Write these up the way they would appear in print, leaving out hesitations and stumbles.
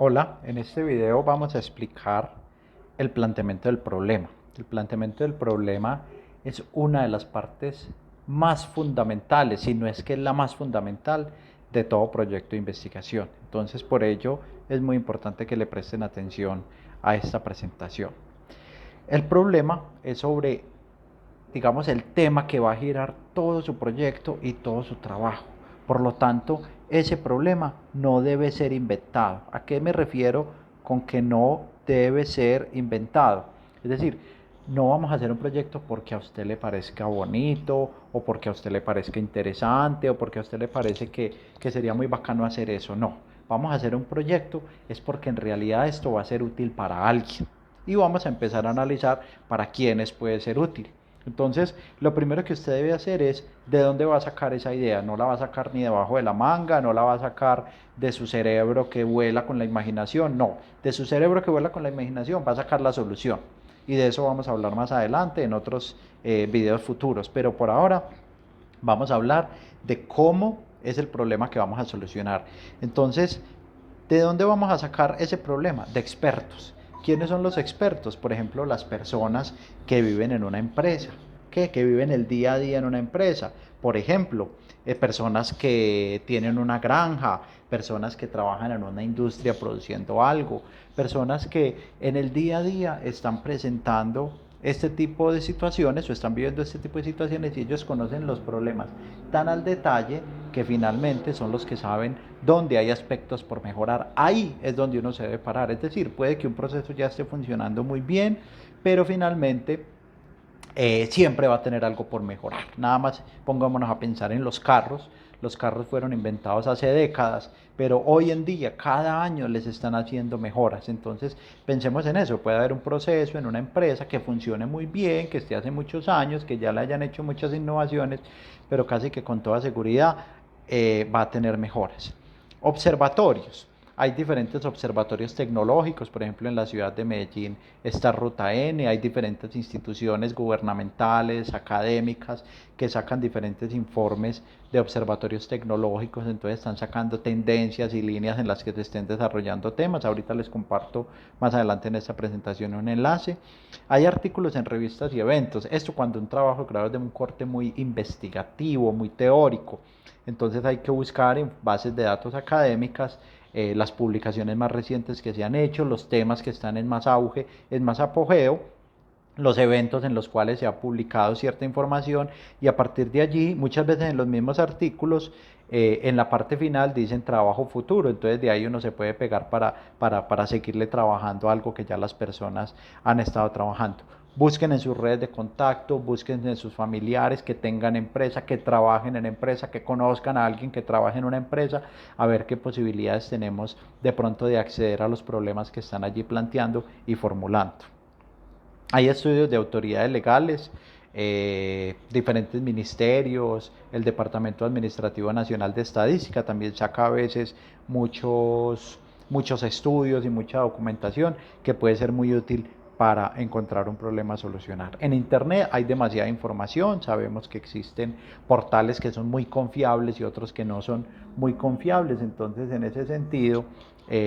Hola, en este video vamos a explicar el planteamiento del problema. El planteamiento del problema es una de las partes más fundamentales, si no es que es la más fundamental de todo proyecto de investigación. Entonces, por ello es muy importante que le presten atención a esta presentación. El problema es sobre, digamos, el tema que va a girar todo su proyecto y todo su trabajo. Por lo tanto, ese problema no debe ser inventado. ¿A qué me refiero con que no debe ser inventado? Es decir, no vamos a hacer un proyecto porque a usted le parezca bonito o porque a usted le parezca interesante o porque a usted le parece que sería muy bacano hacer eso. No, vamos a hacer un proyecto es porque en realidad esto va a ser útil para alguien y vamos a empezar a analizar para quiénes puede ser útil. Entonces, lo primero que usted debe hacer es de dónde va a sacar esa idea. No la va a sacar ni debajo de la manga, no la va a sacar de su cerebro que vuela con la imaginación, no. De su cerebro que vuela con la imaginación va a sacar la solución. Y de eso vamos a hablar más adelante en otros videos futuros. Pero por ahora vamos a hablar de cómo es el problema que vamos a solucionar. Entonces, ¿de dónde vamos a sacar ese problema? De expertos. ¿Quiénes son los expertos? Por ejemplo, las personas que viven en una empresa, que viven el día a día en una empresa. Por ejemplo, personas que tienen una granja, personas que trabajan en una industria produciendo algo, personas que en el día a día están presentando este tipo de situaciones o están viviendo este tipo de situaciones y ellos conocen los problemas tan al detalle que finalmente son los que saben dónde hay aspectos por mejorar. Ahí es donde uno se debe parar. Es decir, puede que un proceso ya esté funcionando muy bien, pero finalmente siempre va a tener algo por mejorar. Nada más pongámonos a pensar en los carros. Los carros fueron inventados hace décadas, pero hoy en día, cada año les están haciendo mejoras. Entonces, pensemos en eso. Puede haber un proceso en una empresa que funcione muy bien, que esté hace muchos años, que ya le hayan hecho muchas innovaciones, pero casi que con toda seguridad va a tener mejoras. Observatorios. Hay diferentes observatorios tecnológicos, por ejemplo en la ciudad de Medellín está Ruta N, hay diferentes instituciones gubernamentales, académicas, que sacan diferentes informes de observatorios tecnológicos, entonces están sacando tendencias y líneas en las que se estén desarrollando temas. Ahorita les comparto más adelante en esta presentación un enlace. Hay artículos en revistas y eventos, esto cuando un trabajo de grado es de un corte muy investigativo, muy teórico, entonces hay que buscar en bases de datos académicas las publicaciones más recientes que se han hecho, los temas que están en más auge, en más apogeo, los eventos en los cuales se ha publicado cierta información y a partir de allí, muchas veces en los mismos artículos, en la parte final dicen trabajo futuro, entonces de ahí uno se puede pegar para seguirle trabajando algo que ya las personas han estado trabajando. Busquen en sus redes de contacto, busquen en sus familiares que tengan empresa, que trabajen en empresa, que conozcan a alguien que trabaje en una empresa, a ver qué posibilidades tenemos de pronto de acceder a los problemas que están allí planteando y formulando. Hay estudios de autoridades legales, diferentes ministerios, el Departamento Administrativo Nacional de Estadística también saca a veces muchos estudios y mucha documentación que puede ser muy útil para encontrar un problema a solucionar. En Internet hay demasiada información, sabemos que existen portales que son muy confiables y otros que no son muy confiables, entonces en ese sentido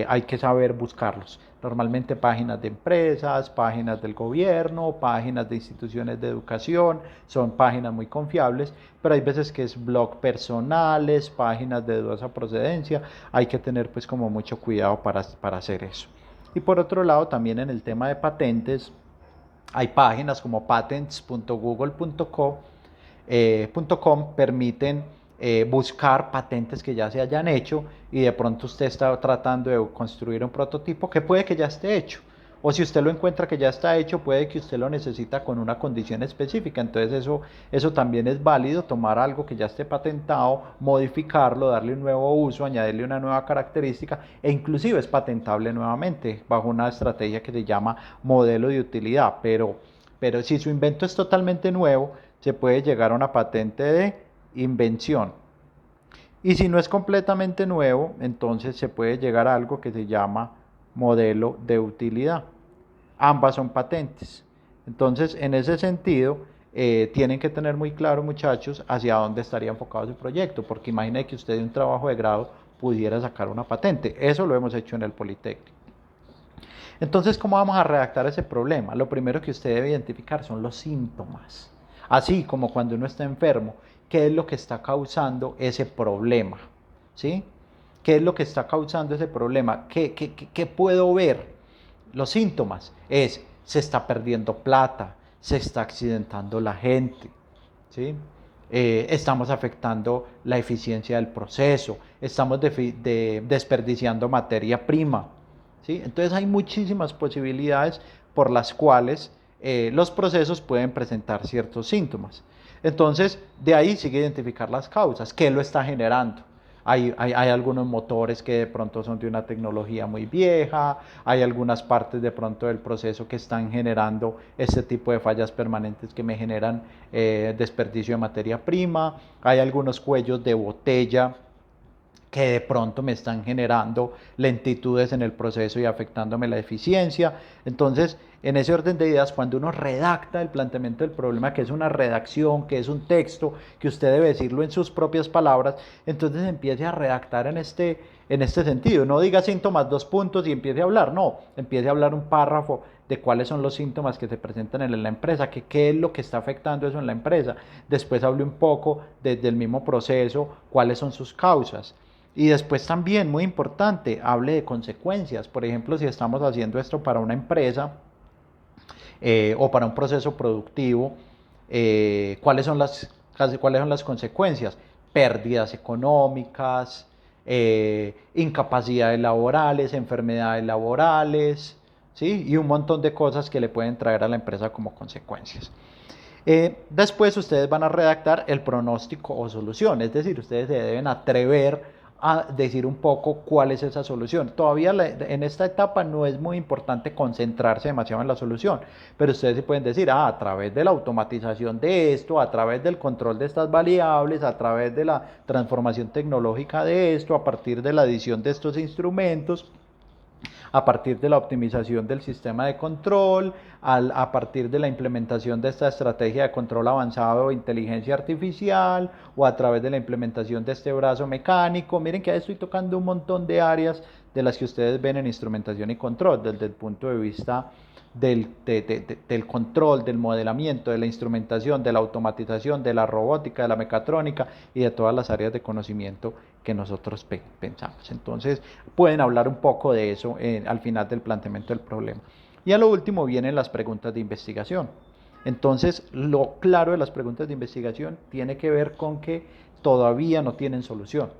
hay que saber buscarlos. Normalmente páginas de empresas, páginas del gobierno, páginas de instituciones de educación, son páginas muy confiables, pero hay veces que es blog personales, páginas de dudosa procedencia, hay que tener pues como mucho cuidado para hacer eso. Y por otro lado, también en el tema de patentes, hay páginas como patents.google.com permiten buscar patentes que ya se hayan hecho y de pronto usted está tratando de construir un prototipo que puede que ya esté hecho. O si usted lo encuentra que ya está hecho, puede que usted lo necesita con una condición específica. Entonces eso también es válido, tomar algo que ya esté patentado, modificarlo, darle un nuevo uso, añadirle una nueva característica e inclusive es patentable nuevamente bajo una estrategia que se llama modelo de utilidad. Pero si su invento es totalmente nuevo, se puede llegar a una patente de invención. Y si no es completamente nuevo, entonces se puede llegar a algo que se llama modelo de utilidad. Ambas son patentes. Entonces, en ese sentido, tienen que tener muy claro, muchachos, hacia dónde estaría enfocado su proyecto, porque imagine que usted de un trabajo de grado pudiera sacar una patente. Eso lo hemos hecho en el Politécnico. Entonces, ¿cómo vamos a redactar ese problema? Lo primero que usted debe identificar son los síntomas. Así como cuando uno está enfermo, ¿qué es lo que está causando ese problema? ¿Sí? ¿Qué es lo que está causando ese problema? ¿Qué puedo ver? Los síntomas es, se está perdiendo plata, se está accidentando la gente, ¿sí? Estamos afectando la eficiencia del proceso, estamos desperdiciando materia prima, ¿sí? Entonces hay muchísimas posibilidades por las cuales los procesos pueden presentar ciertos síntomas. Entonces, de ahí sigue identificar las causas, qué lo está generando. Hay algunos motores que de pronto son de una tecnología muy vieja, hay algunas partes de pronto del proceso que están generando este tipo de fallas permanentes que me generan desperdicio de materia prima, hay algunos cuellos de botella que de pronto me están generando lentitudes en el proceso y afectándome la eficiencia. Entonces, en ese orden de ideas, cuando uno redacta el planteamiento del problema, que es una redacción, que es un texto, que usted debe decirlo en sus propias palabras, entonces empiece a redactar en este sentido. No diga síntomas, dos puntos y empiece a hablar, no, empiece a hablar un párrafo de cuáles son los síntomas que se presentan en la empresa, qué es lo que está afectando eso en la empresa. Después hable un poco desde el mismo proceso, cuáles son sus causas. Y después también, muy importante, hable de consecuencias. Por ejemplo, si estamos haciendo esto para una empresa o para un proceso productivo, ¿cuáles son las consecuencias? Pérdidas económicas, incapacidades laborales, enfermedades laborales, ¿sí? Y un montón de cosas que le pueden traer a la empresa como consecuencias. Después ustedes van a redactar el pronóstico o solución, es decir, ustedes se deben atrever a decir un poco cuál es esa solución. Todavía en esta etapa no es muy importante concentrarse demasiado en la solución, pero ustedes se pueden decir, a través de la automatización de esto, a través del control de estas variables, a través de la transformación tecnológica de esto, a partir de la adición de estos instrumentos, a partir de la optimización del sistema de control, a partir de la implementación de esta estrategia de control avanzado de inteligencia artificial o a través de la implementación de este brazo mecánico. Miren que ahí estoy tocando un montón de áreas de las que ustedes ven en instrumentación y control, desde el punto de vista del control, del modelamiento, de la instrumentación, de la automatización, de la robótica, de la mecatrónica y de todas las áreas de conocimiento que nosotros pensamos. Entonces, pueden hablar un poco de eso al final del planteamiento del problema. Y a lo último vienen las preguntas de investigación. Entonces, lo claro de las preguntas de investigación tiene que ver con que todavía no tienen solución.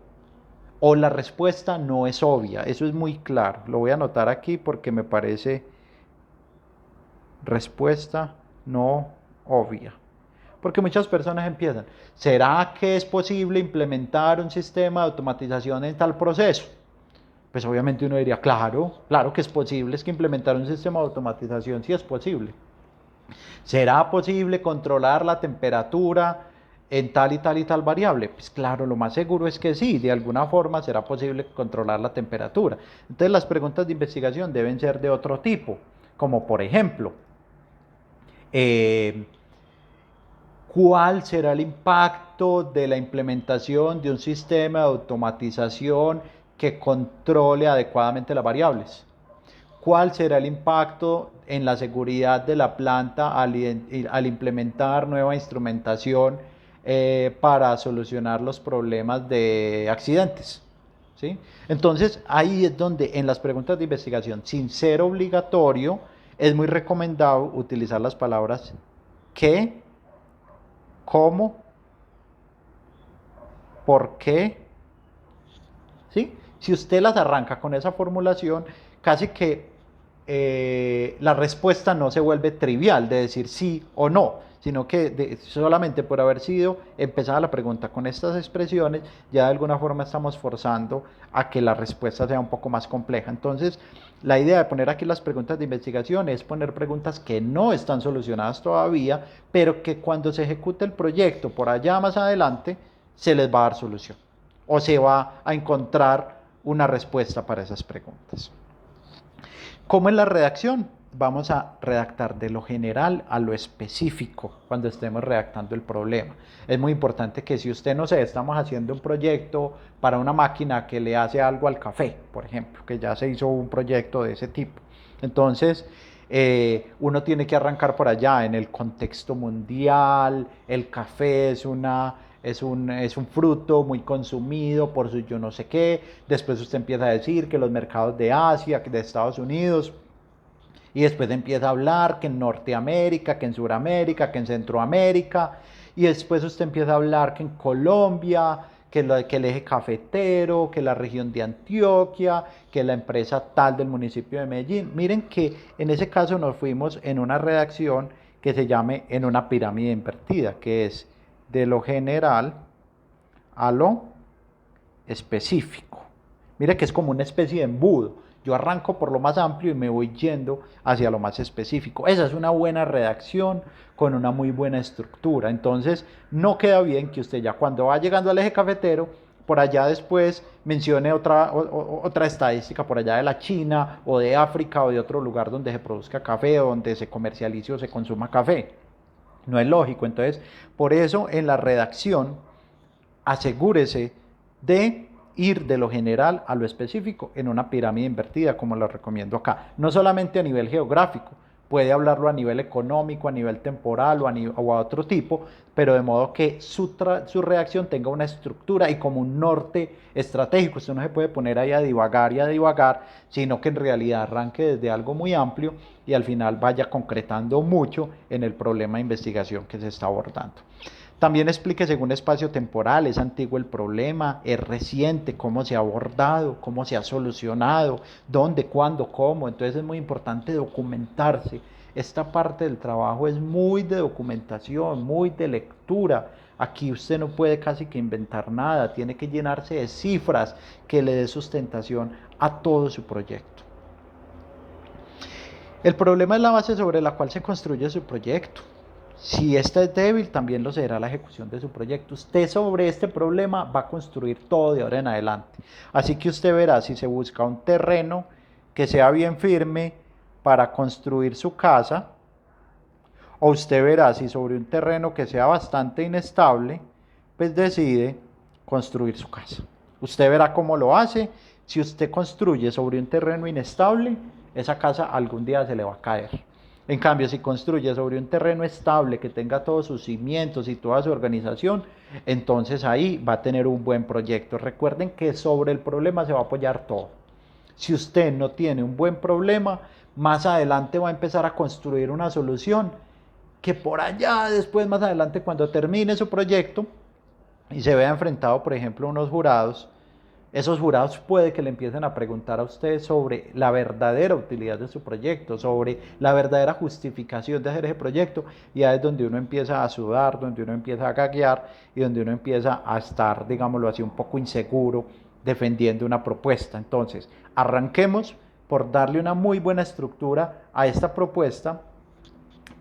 O la respuesta no es obvia, eso es muy claro. Lo voy a anotar aquí porque me parece respuesta no obvia. Porque muchas personas empiezan, ¿será que es posible implementar un sistema de automatización en tal proceso? Pues obviamente uno diría, claro, claro que es posible, es que implementar un sistema de automatización sí es posible. ¿Será posible controlar la temperatura en tal y tal y tal variable? Pues claro, lo más seguro es que sí, de alguna forma será posible controlar la temperatura. Entonces las preguntas de investigación deben ser de otro tipo, como por ejemplo, ¿cuál será el impacto de la implementación de un sistema de automatización que controle adecuadamente las variables? ¿Cuál será el impacto en la seguridad de la planta al implementar nueva instrumentación para solucionar los problemas de accidentes? ¿Sí? Entonces, ahí es donde en las preguntas de investigación, sin ser obligatorio, es muy recomendado utilizar las palabras qué, cómo, por qué, ¿sí? Si usted las arranca con esa formulación, casi que la respuesta no se vuelve trivial de decir sí o no, sino que solamente por haber sido empezada la pregunta con estas expresiones, ya de alguna forma estamos forzando a que la respuesta sea un poco más compleja. Entonces, la idea de poner aquí las preguntas de investigación es poner preguntas que no están solucionadas todavía, pero que cuando se ejecute el proyecto por allá más adelante, se les va a dar solución o se va a encontrar una respuesta para esas preguntas. ¿Cómo es la redacción? vamos a redactar de lo general a lo específico cuando estemos redactando el problema. Es muy importante que si usted, no sé, estamos haciendo un proyecto para una máquina que le hace algo al café, por ejemplo, que ya se hizo un proyecto de ese tipo. Entonces, uno tiene que arrancar por allá en el contexto mundial. El café es un fruto muy consumido por su yo no sé qué. Después usted empieza a decir que los mercados de Asia, que de Estados Unidos, y después empieza a hablar que en Norteamérica, que en Sudamérica, que en Centroamérica, y después usted empieza a hablar que en Colombia, que el eje cafetero, que la región de Antioquia, que la empresa tal del municipio de Medellín. Miren que en ese caso nos fuimos en una redacción que se llame en una pirámide invertida, que es de lo general a lo específico. Mire que es como una especie de embudo. Yo arranco por lo más amplio y me voy yendo hacia lo más específico. Esa es una buena redacción con una muy buena estructura. Entonces, no queda bien que usted ya cuando va llegando al eje cafetero, por allá después mencione otra estadística por allá de la China o de África o de otro lugar donde se produzca café o donde se comercialice o se consuma café. No es lógico. Entonces, por eso en la redacción asegúrese de ir de lo general a lo específico en una pirámide invertida, como lo recomiendo acá. No solamente a nivel geográfico, puede hablarlo a nivel económico, a nivel temporal o a otro tipo, pero de modo que su reacción tenga una estructura y como un norte estratégico. Usted no se puede poner ahí a divagar, sino que en realidad arranque desde algo muy amplio y al final vaya concretando mucho en el problema de investigación que se está abordando. También explique según espacio temporal, es antiguo el problema, es reciente, cómo se ha abordado, cómo se ha solucionado, dónde, cuándo, cómo. Entonces es muy importante documentarse. Esta parte del trabajo es muy de documentación, muy de lectura. Aquí usted no puede casi que inventar nada, tiene que llenarse de cifras que le dé sustentación a todo su proyecto. El problema es la base sobre la cual se construye su proyecto. Si esta es débil, también lo será la ejecución de su proyecto. Usted sobre este problema va a construir todo de ahora en adelante. Así que usted verá si se busca un terreno que sea bien firme para construir su casa, o usted verá si sobre un terreno que sea bastante inestable, pues decide construir su casa. Usted verá cómo lo hace. Si usted construye sobre un terreno inestable, esa casa algún día se le va a caer. En cambio, si construye sobre un terreno estable, que tenga todos sus cimientos y toda su organización, entonces ahí va a tener un buen proyecto. Recuerden que sobre el problema se va a apoyar todo. Si usted no tiene un buen problema, más adelante va a empezar a construir una solución que por allá después, más adelante, cuando termine su proyecto y se vea enfrentado, por ejemplo, a unos jurados, esos jurados puede que le empiecen a preguntar a usted sobre la verdadera utilidad de su proyecto, sobre la verdadera justificación de hacer ese proyecto, y ahí es donde uno empieza a sudar, donde uno empieza a gaguear y donde uno empieza a estar, digámoslo así, un poco inseguro defendiendo una propuesta. Entonces, arranquemos por darle una muy buena estructura a esta propuesta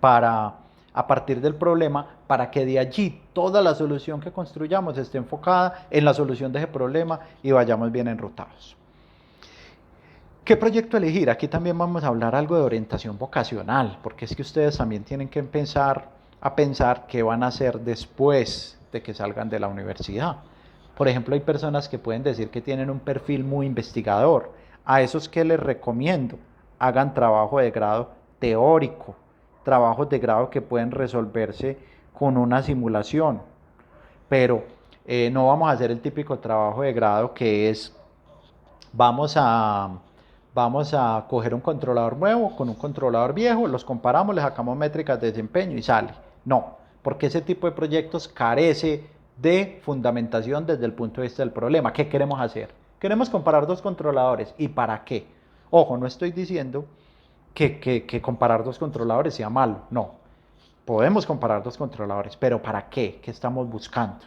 para a partir del problema, para que de allí toda la solución que construyamos esté enfocada en la solución de ese problema y vayamos bien enrutados. ¿Qué proyecto elegir? Aquí también vamos a hablar algo de orientación vocacional, porque es que ustedes también tienen que empezar a pensar qué van a hacer después de que salgan de la universidad. Por ejemplo, hay personas que pueden decir que tienen un perfil muy investigador. A esos que les recomiendo, hagan trabajo de grado teórico, trabajos de grado que pueden resolverse con una simulación, pero no vamos a hacer el típico trabajo de grado que es vamos a, vamos a coger un controlador nuevo con un controlador viejo, los comparamos, le sacamos métricas de desempeño y sale. No, porque ese tipo de proyectos carece de fundamentación desde el punto de vista del problema. ¿Qué queremos hacer? Queremos comparar dos controladores. ¿Y para qué? Ojo, no estoy diciendo que comparar dos controladores sea malo, no. Podemos comparar dos controladores, pero ¿para qué? ¿Qué estamos buscando?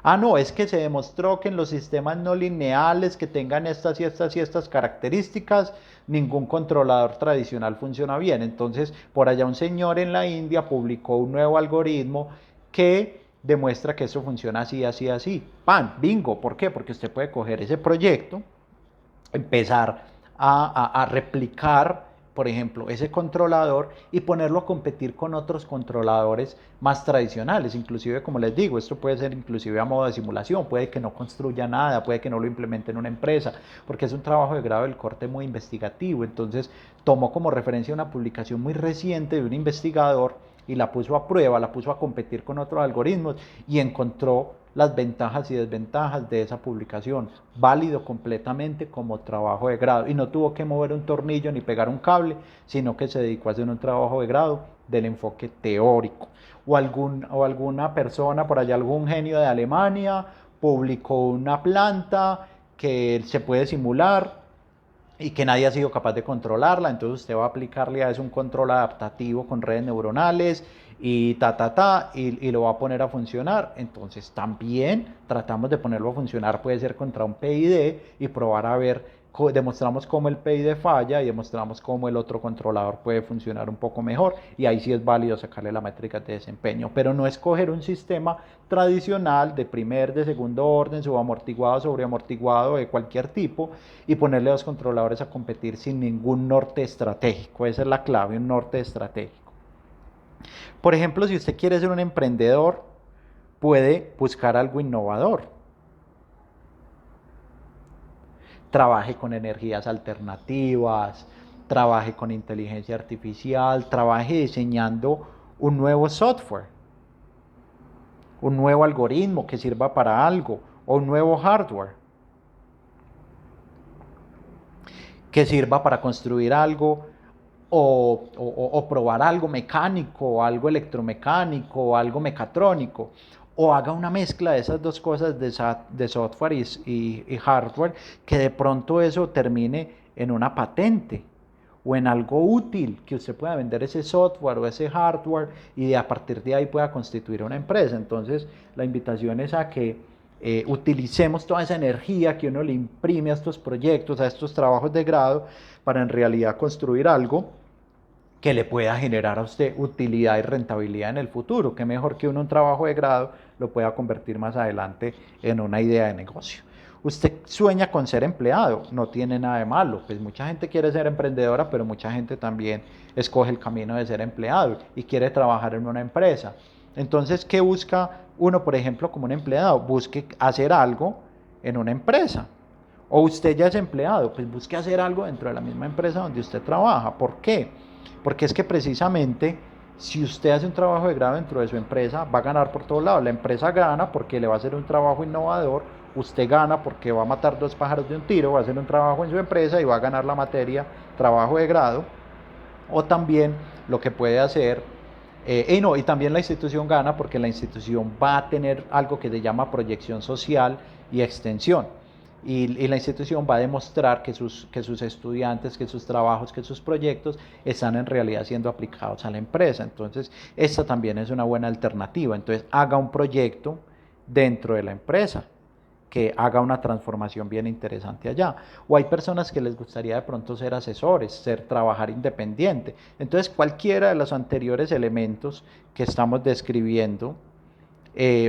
Ah, no, es que se demostró que en los sistemas no lineales que tengan estas y estas y estas características, ningún controlador tradicional funciona bien. Entonces, por allá un señor en la India publicó un nuevo algoritmo que demuestra que eso funciona así, así, así. ¡Pan! Bingo. ¿Por qué? Porque usted puede coger ese proyecto, empezar a replicar por ejemplo, ese controlador y ponerlo a competir con otros controladores más tradicionales. Inclusive, como les digo, esto puede ser inclusive a modo de simulación, puede que no construya nada, puede que no lo implemente en una empresa, porque es un trabajo de grado del corte muy investigativo. Entonces, tomó como referencia una publicación muy reciente de un investigador y la puso a prueba, la puso a competir con otros algoritmos y encontró las ventajas y desventajas de esa publicación, válido completamente como trabajo de grado, y no tuvo que mover un tornillo ni pegar un cable, sino que se dedicó a hacer un trabajo de grado del enfoque teórico. O alguna persona por allá, algún genio de Alemania, publicó una planta que se puede simular y que nadie ha sido capaz de controlarla, entonces usted va a aplicarle a eso un control adaptativo con redes neuronales y y lo va a poner a funcionar. Entonces también tratamos de ponerlo a funcionar, puede ser contra un PID y probar a ver, demostramos cómo el PID falla y demostramos cómo el otro controlador puede funcionar un poco mejor, y ahí sí es válido sacarle la métrica de desempeño, pero no escoger un sistema tradicional de primer, de segundo orden, subamortiguado, sobreamortiguado, de cualquier tipo, y ponerle a los controladores a competir sin ningún norte estratégico. Esa es la clave, un norte estratégico. Por ejemplo, si usted quiere ser un emprendedor, puede buscar algo innovador. Trabaje con energías alternativas, trabaje con inteligencia artificial, trabaje diseñando un nuevo software, un nuevo algoritmo que sirva para algo, o un nuevo hardware que sirva para construir algo, o probar algo mecánico, algo electromecánico, algo mecatrónico, o haga una mezcla de esas dos cosas de software y hardware, que de pronto eso termine en una patente o en algo útil, que usted pueda vender ese software o ese hardware y a partir de ahí pueda constituir una empresa. Entonces la invitación es a que utilicemos toda esa energía que uno le imprime a estos proyectos, a estos trabajos de grado, para en realidad construir algo que le pueda generar a usted utilidad y rentabilidad en el futuro. Que mejor que uno un trabajo de grado lo pueda convertir más adelante en una idea de negocio. Usted sueña con ser empleado, no tiene nada de malo, pues mucha gente quiere ser emprendedora, pero mucha gente también escoge el camino de ser empleado y quiere trabajar en una empresa. Entonces, ¿qué busca uno, por ejemplo, como un empleado? Busque hacer algo en una empresa. O usted ya es empleado, pues busque hacer algo dentro de la misma empresa donde usted trabaja. ¿Por qué? Porque es que precisamente si usted hace un trabajo de grado dentro de su empresa, va a ganar por todos lados. La empresa gana porque le va a hacer un trabajo innovador, usted gana porque va a matar dos pájaros de un tiro, va a hacer un trabajo en su empresa y va a ganar la materia trabajo de grado. O también lo que puede hacer, y también la institución gana porque la institución va a tener algo que se llama proyección social y extensión. Y la institución va a demostrar que sus estudiantes, que sus trabajos, que sus proyectos están en realidad siendo aplicados a la empresa. Entonces, esta también es una buena alternativa. Entonces, haga un proyecto dentro de la empresa que haga una transformación bien interesante allá. O hay personas que les gustaría de pronto ser asesores, trabajar independiente. Entonces, cualquiera de los anteriores elementos que estamos describiendo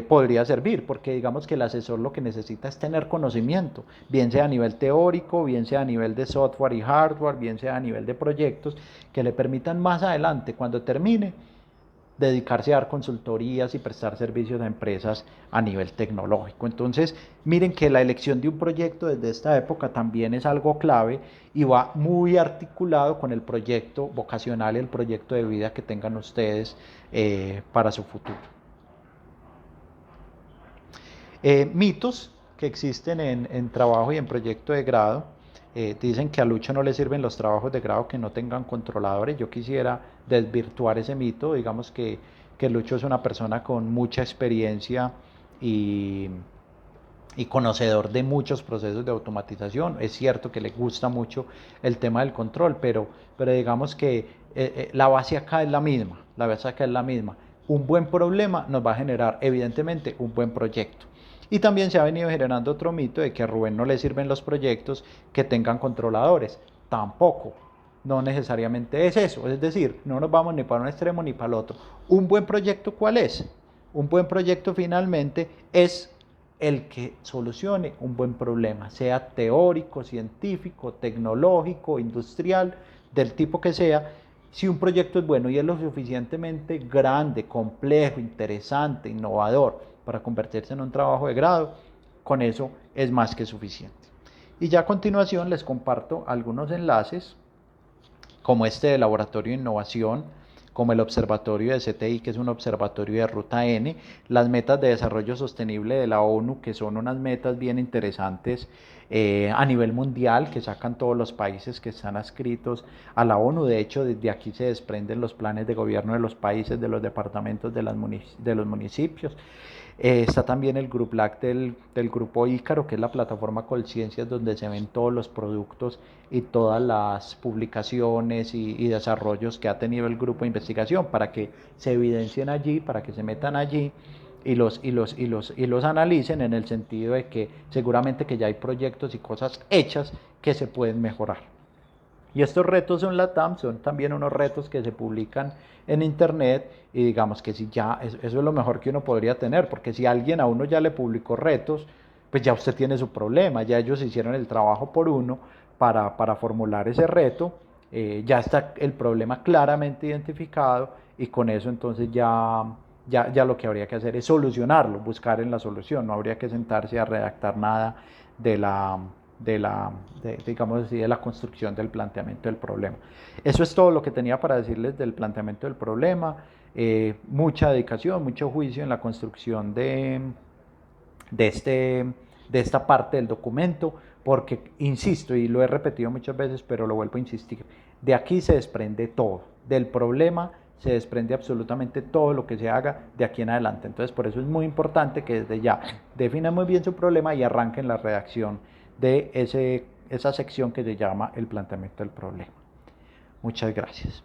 podría servir, porque digamos que el asesor lo que necesita es tener conocimiento, bien sea a nivel teórico, bien sea a nivel de software y hardware, bien sea a nivel de proyectos, que le permitan más adelante, cuando termine, dedicarse a dar consultorías y prestar servicios a empresas a nivel tecnológico. Entonces, miren que la elección de un proyecto desde esta época también es algo clave y va muy articulado con el proyecto vocacional y el proyecto de vida que tengan ustedes para su futuro. Mitos que existen en trabajo y en proyecto de grado. Dicen que a Lucho no le sirven los trabajos de grado que no tengan controladores. Yo quisiera desvirtuar ese mito. Digamos que Lucho es una persona con mucha experiencia y, y conocedor de muchos procesos de automatización. Es cierto que le gusta mucho el tema del control, pero digamos que la base acá es la misma. La base acá es la misma. Un buen problema nos va a generar, evidentemente, un buen proyecto. Y también se ha venido generando otro mito de que a Rubén no le sirven los proyectos que tengan controladores. Tampoco. No necesariamente es eso. Es decir, no nos vamos ni para un extremo ni para el otro. ¿Un buen proyecto cuál es? Un buen proyecto finalmente es el que solucione un buen problema, sea teórico, científico, tecnológico, industrial, del tipo que sea, si un proyecto es bueno y es lo suficientemente grande, complejo, interesante, innovador para convertirse en un trabajo de grado, con eso es más que suficiente. Y ya a continuación les comparto algunos enlaces, como este de Laboratorio de Innovación, como el Observatorio de CTI, que es un observatorio de Ruta N, las metas de desarrollo sostenible de la ONU, que son unas metas bien interesantes a nivel mundial, que sacan todos los países que están adscritos a la ONU. De hecho, desde aquí se desprenden los planes de gobierno de los países, de los departamentos, de los municipios. Está también el Group LAC del Grupo Ícaro, que es la plataforma Colciencias, donde se ven todos los productos y todas las publicaciones y desarrollos que ha tenido el grupo de investigación, para que se evidencien allí, para que se metan allí y los analicen, en el sentido de que seguramente que ya hay proyectos y cosas hechas que se pueden mejorar. Y estos retos en la TAM son también unos retos que se publican en internet, y digamos que si ya, eso es lo mejor que uno podría tener, porque si alguien a uno ya le publicó retos, pues ya usted tiene su problema, ya ellos hicieron el trabajo por uno para formular ese reto, ya está el problema claramente identificado, y con eso entonces ya lo que habría que hacer es solucionarlo, buscar en la solución, no habría que sentarse a redactar nada de digamos así, de la construcción del planteamiento del problema. Eso es todo lo que tenía para decirles del planteamiento del problema. Mucha dedicación, mucho juicio en la construcción de, este, de esta parte del documento, porque, insisto, y lo he repetido muchas veces, pero lo vuelvo a insistir, de aquí se desprende todo, del problema se desprende absolutamente todo lo que se haga de aquí en adelante. Entonces, por eso es muy importante que desde ya definan muy bien su problema y arranquen la redacción de esa sección que se llama el planteamiento del problema. Muchas gracias.